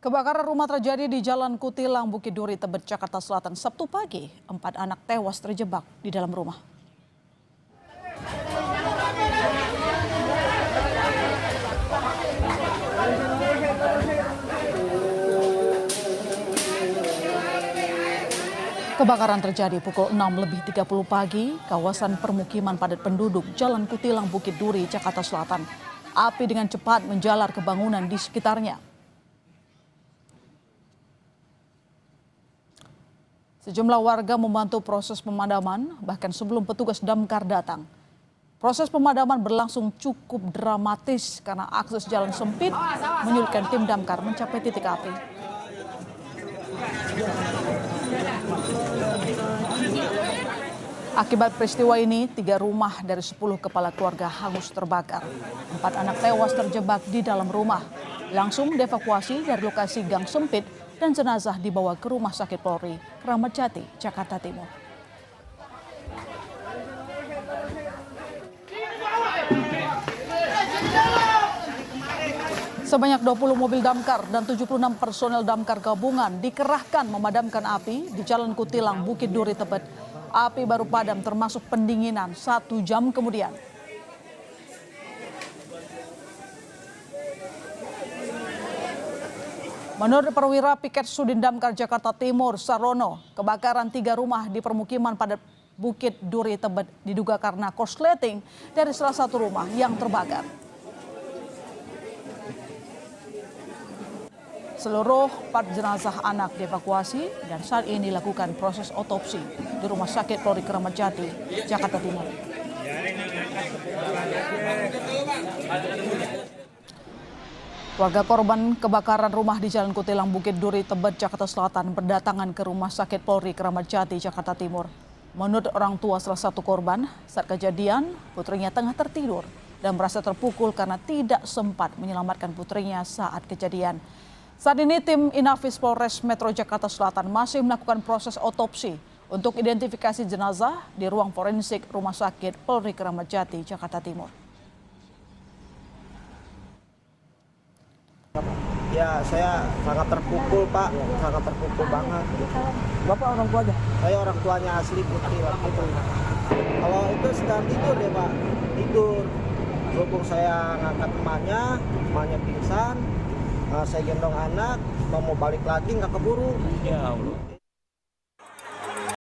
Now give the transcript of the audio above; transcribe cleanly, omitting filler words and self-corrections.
Kebakaran rumah terjadi di Jalan Kutilang, Bukit Duri, Tebet, Jakarta Selatan, Sabtu pagi. 4 anak tewas terjebak di dalam rumah. Kebakaran terjadi pukul 6:30 pagi, kawasan permukiman padat penduduk Jalan Kutilang, Bukit Duri, Jakarta Selatan. Api dengan cepat menjalar ke bangunan di sekitarnya. Sejumlah warga membantu proses pemadaman, bahkan sebelum petugas damkar datang. Proses pemadaman berlangsung cukup dramatis karena akses jalan sempit menyulitkan tim damkar mencapai titik api. Akibat peristiwa ini, 3 rumah dari 10 kepala keluarga hangus terbakar. 4 anak tewas terjebak di dalam rumah. Langsung dievakuasi dari lokasi gang sempit dan jenazah dibawa ke Rumah Sakit Polri, Kramat Jati, Jakarta Timur. Sebanyak 20 mobil damkar dan 76 personel damkar gabungan dikerahkan memadamkan api di Jalan Kutilang, Bukit Duri, Tebet. Api baru padam termasuk pendinginan 1 jam kemudian. Menurut perwira piket Sudin Damkar Jakarta Timur, Sarono, kebakaran 3 rumah di permukiman padat Bukit Duri, Tebet diduga karena korsleting dari salah satu rumah yang terbakar. Seluruh 4 jenazah anak dievakuasi dan saat ini dilakukan proses otopsi di Rumah Sakit Polri Kramat Jati, Jakarta Timur. Warga korban kebakaran rumah di Jalan Kutilang, Bukit Duri, Tebet, Jakarta Selatan berdatangan ke Rumah Sakit Polri Kramat Jati, Jakarta Timur. Menurut orang tua salah satu korban, saat kejadian putrinya tengah tertidur dan merasa terpukul karena tidak sempat menyelamatkan putrinya saat kejadian. Saat ini tim Inafis Polres Metro Jakarta Selatan masih melakukan proses otopsi untuk identifikasi jenazah di ruang forensik Rumah Sakit Polri Kramat Jati, Jakarta Timur. Ya, saya sangat terpukul, Pak. Sangat terpukul banget. Bapak orang tuanya? Saya orang tuanya asli putri waktu itu. Kalau itu sedang tidur deh, Pak. Tidur. Berhubung saya ngangkat emaknya pingsan. Saya gendong anak, mau balik lagi nggak keburu. Ya Allah.